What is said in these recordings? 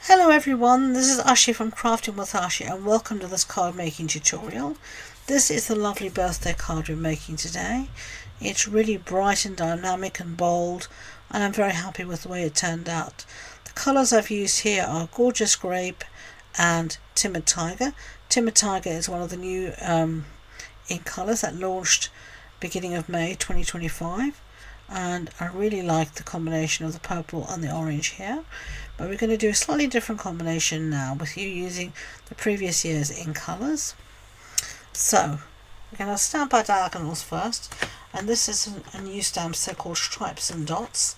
Hello everyone, this is Ashee from Crafting with Ashee and welcome to this card making tutorial. This is the lovely birthday card we're making today. It's really bright and dynamic and bold and I'm very happy with the way it turned out. The colours I've used here are Gorgeous Grape and Timid Tiger. Timid Tiger is one of the new ink colours that launched beginning of May 2025. And I really like the combination of the purple and the orange here, but we're going to do a slightly different combination now with you using the previous year's ink colours. So we're going to stamp our diagonals first, and this is a new stamp set called Stripes and Dots,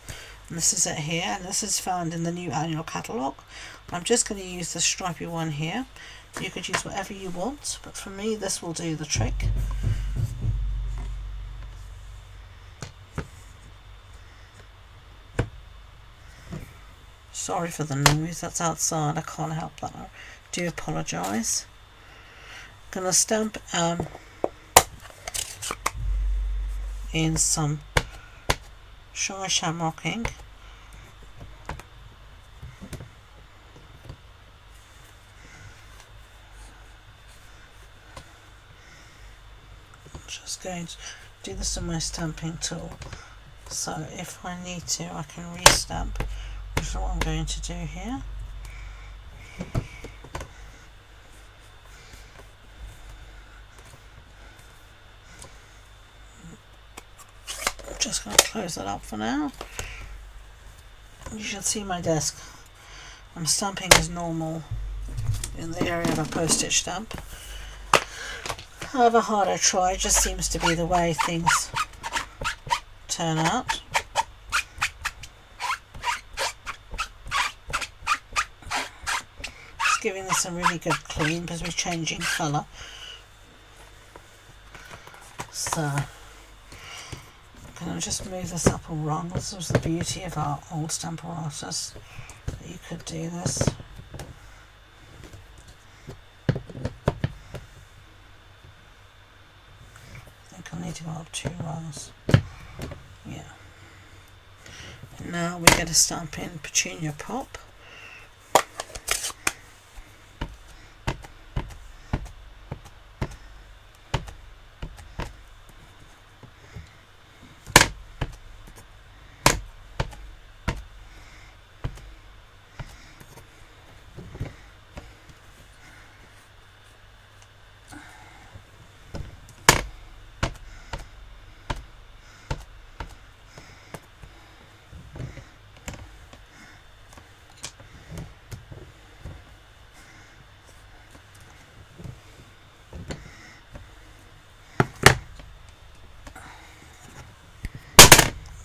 and this is it here, and this is found in the new annual catalogue. I'm just going to use the stripy one here. You could use whatever you want, but for me this will do the trick. Sorry for the noise, that's outside, I can't help that, I do apologise. I'm going to stamp in some Shy Shamrock ink. I'm just going to do this with my stamping tool, so if I need to I can re-stamp, which is what I'm going to do here. I'm just going to close that up for now. You should see my desk. I'm stamping as normal in the area of a postage stamp. However hard I try, it just seems to be the way things turn out. Giving this a really good clean because we're changing colour. So I'm going to just move this up all wrong. This was the beauty of our old stamp apparatus, that you could do this. I think I need to go up 2 rungs. Yeah. And now we're going to stamp in Petunia Pop.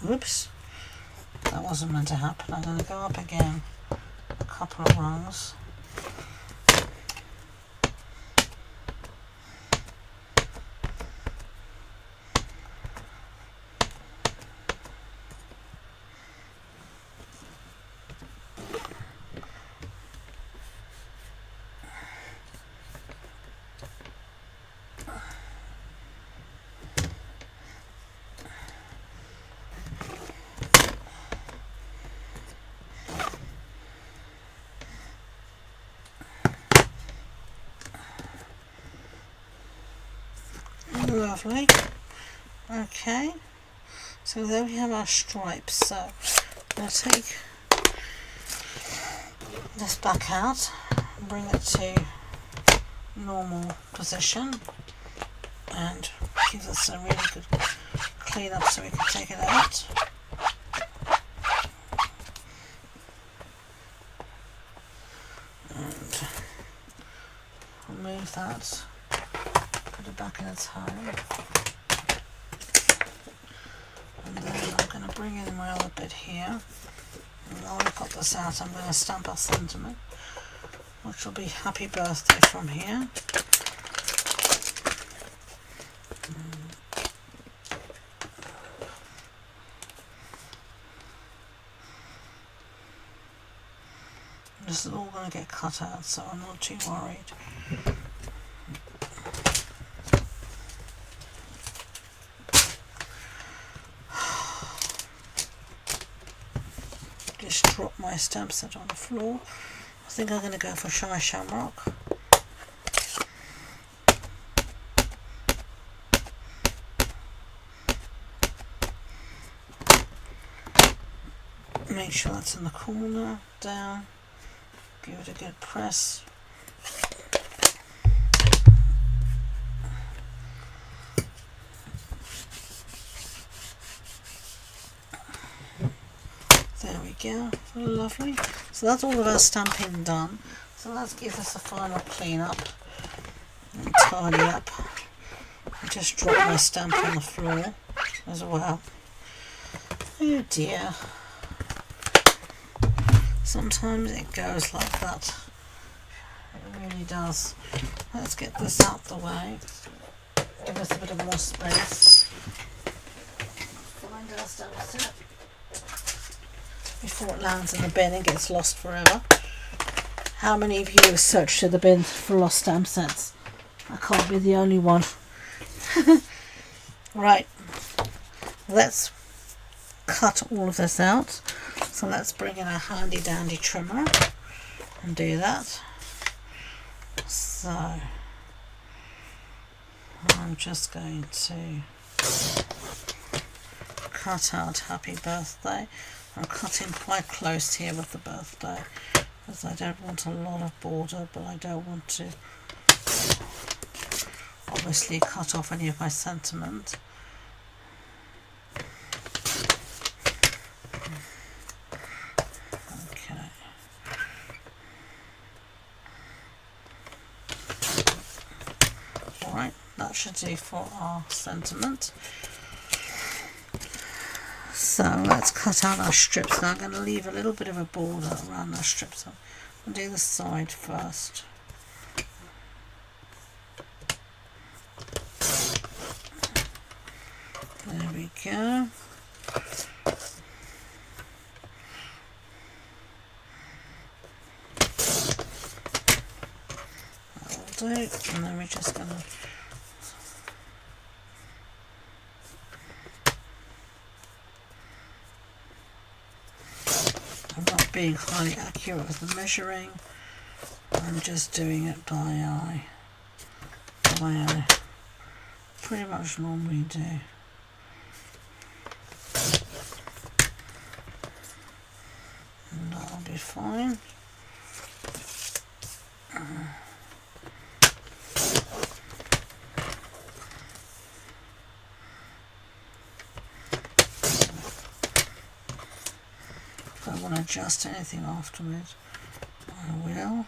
Oops, that wasn't meant to happen. I'm going to go up again a couple of rungs. Lovely. Okay, so there we have our stripes. So I'm going to take this back out and bring it to normal position and give this a really good clean up so we can take it out. And remove that. Put it back in its home, and then I'm going to bring in my other bit here, and while I've got this out I'm going to stamp our sentiment, which will be Happy Birthday from here. This is all going to get cut out, so I'm not too worried. Just drop my stamp set on the floor. think I'm going to go for Shy Shamrock. Make sure that's in the corner, down, give it a good press. There we go, lovely. So that's all of our stamping done. So let's give this a final clean up and tidy up. I just dropped my stamp on the floor as well. Oh dear. Sometimes it goes like that. It really does. Let's get this out the way. Give us a bit of more space. Find our stamp set before it lands in the bin and gets lost forever. How many of you have searched through the bin for lost stamp sets? I can't be the only one. Right, let's cut all of this out. So let's bring in a handy dandy trimmer and do that. So I'm just going to cut out Happy Birthday. I'm cutting quite close here with the birthday because I don't want a lot of border, but I don't want to obviously cut off any of my sentiment. Okay. Alright, that should do for our sentiment. So let's cut out our strips. Now I'm going to leave a little bit of a border around our strips. I'll do the side first. There we go. That'll do. And then we're just going to being highly accurate with the measuring. I'm just doing it by eye, the way I pretty much normally do. And that'll be fine. If I want to adjust anything afterwards, I will.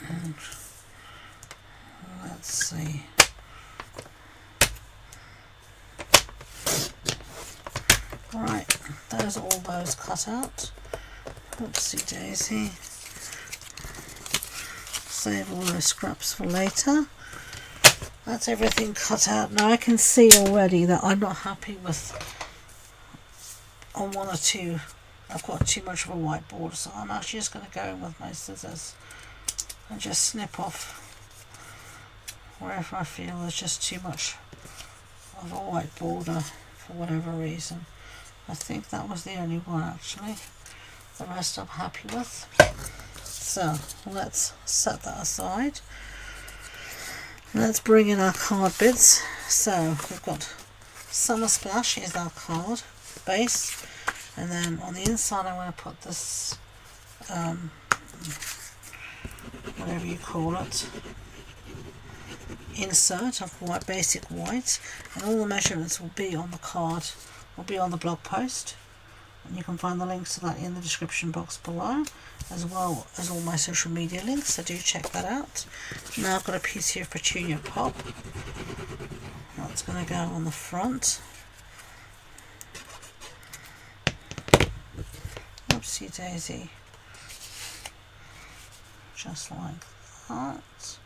And let's see. Right, there's all those cut out. Oopsie daisy. Save all those scraps for later. That's everything cut out. Now I can see already that I'm not happy with on one or two. I've got too much of a white border, so I'm actually just going to go in with my scissors and just snip off wherever I feel there's just too much of a white border for whatever reason. I think that was the only one actually. The rest I'm happy with. So let's set that aside. Let's bring in our card bits. So we've got Summer Splash is our card base, and then on the inside I'm going to put this whatever you call it, insert of white, basic white, and all the measurements will be on the card, will be on the blog post, and you can find the links to that in the description box below, as well as all my social media links, so do check that out. Now I've got a piece here of Petunia Pop. That's going to go on the front. Oopsie daisy. Just like that.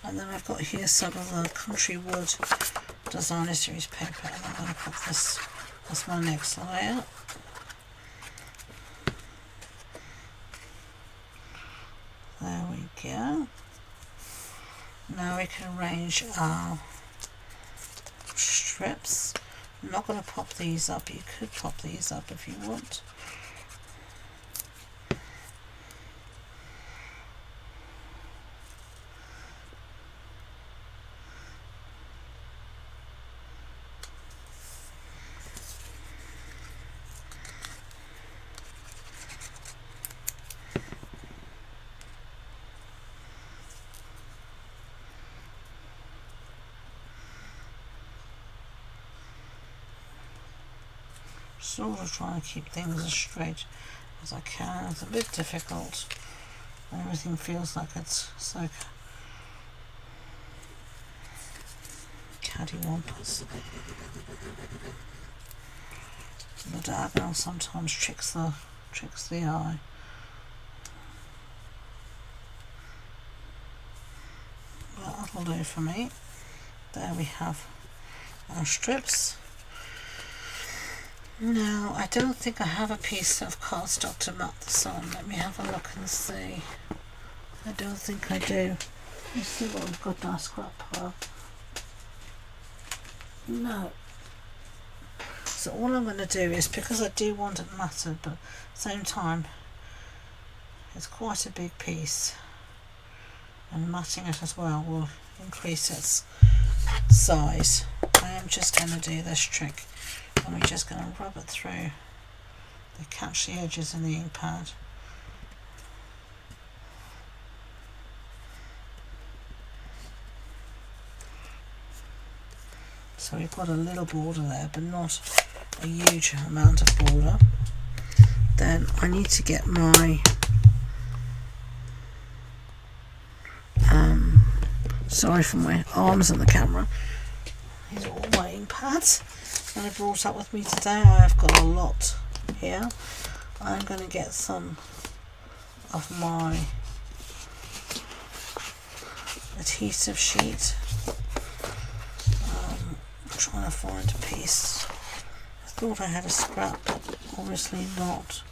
And then I've got here some of the Country Wood Designer Series paper, and I'm going to put this as my next layer. There we go. Now we can arrange our strips. I'm not going to pop these up. You could pop these up if you want. Sort of trying to keep things as straight as I can. It's a bit difficult. Everything feels like it's so cattywampus. The diagonal sometimes tricks the eye. But that'll do for me. There we have our strips. Now, I don't think I have a piece of cardstock to mat this on. Let me have a look and see. I don't think I do. Let's see what we've got in our scrap pile. No. So all I'm going to do is, because I do want it matted, but at the same time, it's quite a big piece. And matting it as well will increase its size. I am just going to do this trick. And we're just going to rub it through to catch the edges in the ink pad. So we've got a little border there, but not a huge amount of border. Then I need to get my sorry for my arms on the camera. These are all my ink pads that I brought up with me today. I've got a lot here. I'm going to get some of my adhesive sheet. I'm trying to find a piece. I thought I had a scrap, but obviously not.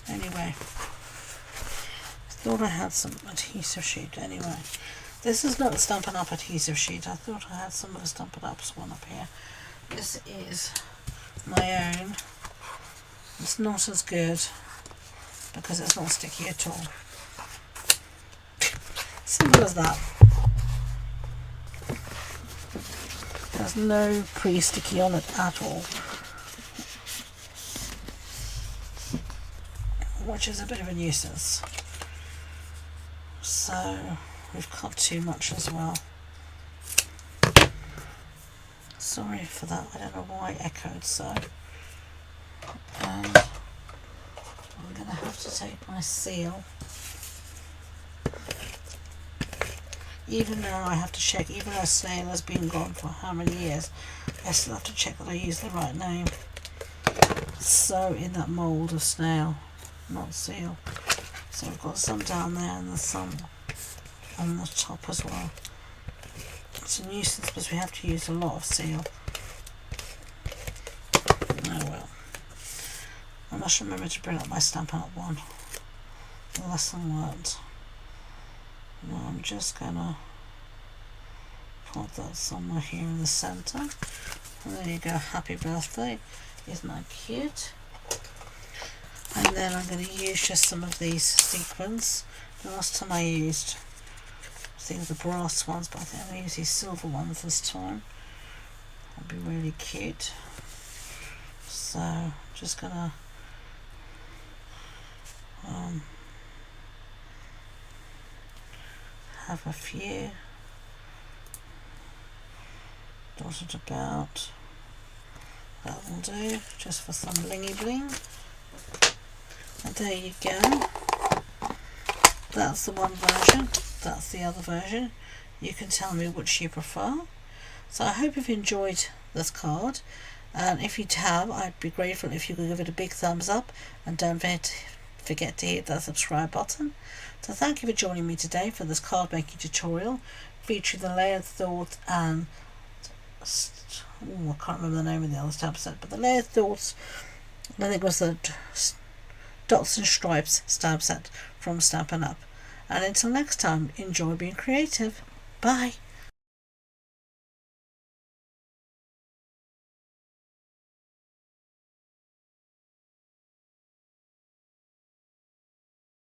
Anyway, I thought I had some adhesive sheet anyway. This is not a Stampin' Up adhesive sheet. I thought I had some of the Stampin' Up's one up here. This is my own. It's not as good because it's not sticky at all. Simple as that. There's no pre-sticky on it at all, which is a bit of a nuisance. So we've cut too much as well. Sorry for that, I don't know why I echoed so. And I'm going to have to take my seal. Even though I have to check, even though snail has been gone for how many years, I still have to check that I use the right name. So in that mould of snail, not seal. So we've got some down there and there's some on the top as well. It's a nuisance because we have to use a lot of seal. Oh well. I must remember to bring up my Stampin' Up one. Lesson learned. Now I'm just gonna put that somewhere here in the centre. And there you go, happy birthday. Isn't that cute? And then I'm going to use just some of these sequins. The last time I used, I think the brass ones, but I think I'm going to use these silver ones this time. That'd be really cute. So I'm just going to have a few dotted about. That will do, just for some blingy bling. And there you go. That's the one version, that's the other version. You can tell me which you prefer. So I hope you've enjoyed this card, and if you have, I'd be grateful if you could give it a big thumbs up, and don't forget to hit that subscribe button. So thank you for joining me today for this card making tutorial featuring the layered thought and I can't remember the name of the other stamp set, but the layered thoughts, I think it was the Dots and Stripes stamp set from Stampin' Up. And until next time, enjoy being creative. Bye.